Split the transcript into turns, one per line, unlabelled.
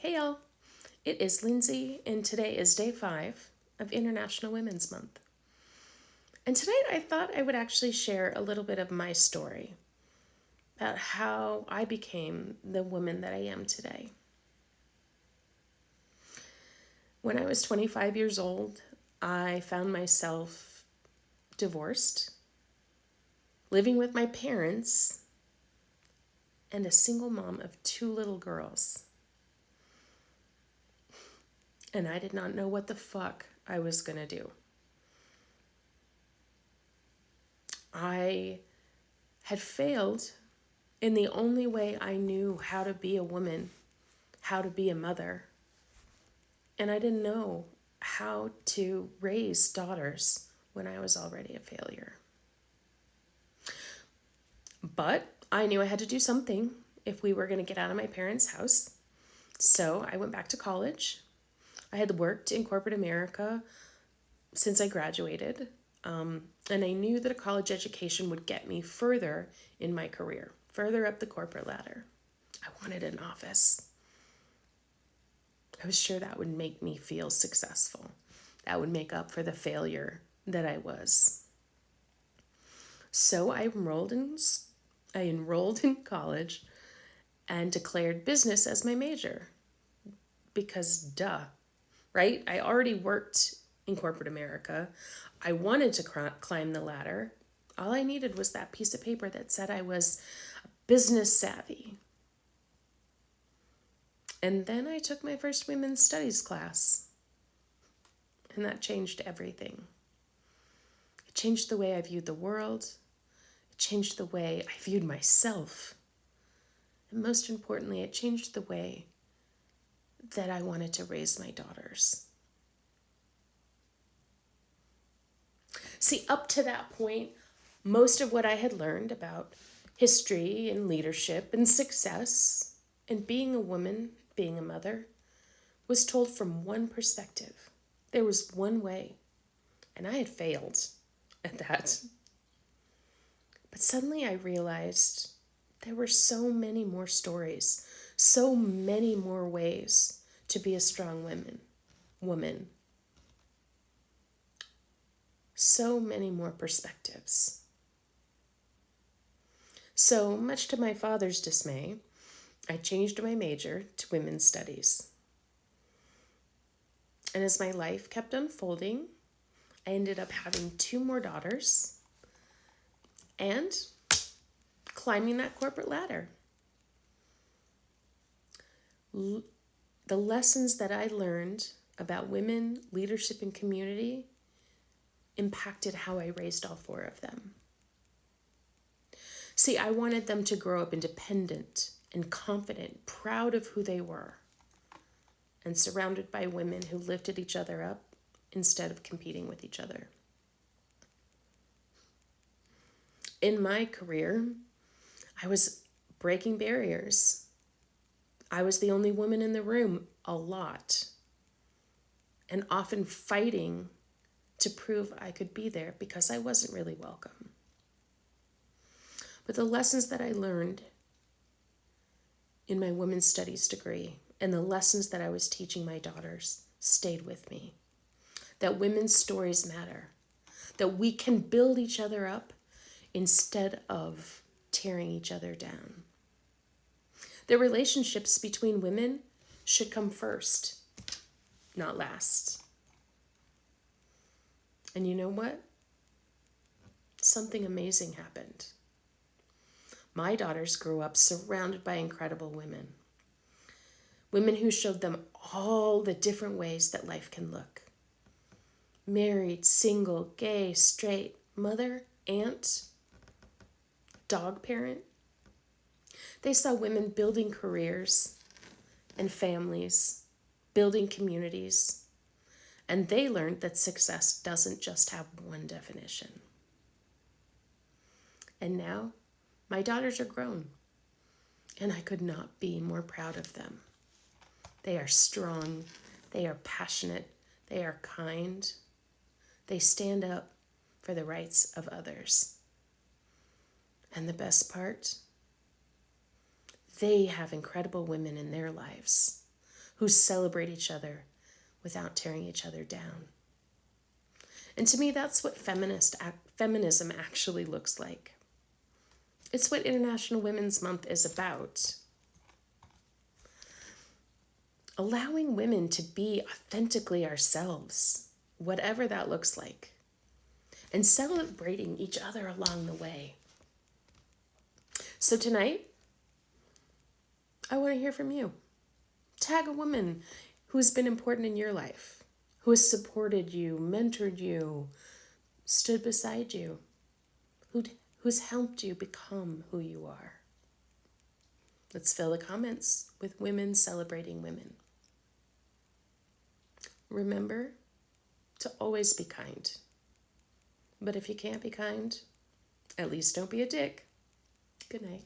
Hey y'all, it is Lindsay, and today is day 5 of International Women's Month. And tonight I thought I would actually share a little bit of my story about how I became the woman that I am today. When I was 25 years old, I found myself divorced, living with my parents, and a single mom of 2 little girls. And I did not know what the fuck I was gonna do. I had failed in the only way I knew how to be a woman, how to be a mother. And I didn't know how to raise daughters when I was already a failure. But I knew I had to do something if we were going to get out of my parents' house. So I went back to college. I had worked in corporate America since I graduated. And I knew that a college education would get me further in my career, further up the corporate ladder. I wanted an office. I was sure that would make me feel successful. That would make up for the failure that I was. So I enrolled in college and declared business as my major. Because duh, right? I already worked in corporate America. I wanted to climb the ladder. All I needed was that piece of paper that said I was business savvy. And then I took my first women's studies class. And that changed everything. It changed the way I viewed the world. It changed the way I viewed myself. And most importantly, it changed the way that I wanted to raise my daughters. See, up to that point, most of what I had learned about history and leadership and success and being a woman, being a mother, was told from one perspective. There was one way, and I had failed at that. But suddenly I realized there were so many more stories, so many more ways to be a strong woman. So many more perspectives. So, much to my father's dismay, I changed my major to women's studies. And as my life kept unfolding, I ended up having 2 more daughters and climbing that corporate ladder. The lessons that I learned about women, leadership, and community impacted how I raised all 4 of them. See, I wanted them to grow up independent and confident, proud of who they were, and surrounded by women who lifted each other up instead of competing with each other. In my career, I was breaking barriers. I was the only woman in the room a lot, and often fighting to prove I could be there because I wasn't really welcome. But the lessons that I learned in my women's studies degree and the lessons that I was teaching my daughters stayed with me. That women's stories matter. That we can build each other up instead of tearing each other down. The relationships between women should come first, not last. And you know what? Something amazing happened. My daughters grew up surrounded by incredible women. Women who showed them all the different ways that life can look. Married, single, gay, straight, mother, aunt, dog parent. They saw women building careers and families, building communities, and they learned that success doesn't just have one definition. And now, my daughters are grown, and I could not be more proud of them. They are strong, they are passionate, they are kind. They stand up for the rights of others. And the best part, they have incredible women in their lives who celebrate each other without tearing each other down. And to me, that's what feminism actually looks like. It's what International Women's Month is about. Allowing women to be authentically ourselves, whatever that looks like, and celebrating each other along the way. So tonight, I want to hear from you. Tag a woman who has been important in your life, who has supported you, mentored you, stood beside you, who's helped you become who you are. Let's fill the comments with women celebrating women. Remember to always be kind. But if you can't be kind, at least don't be a dick. Good night.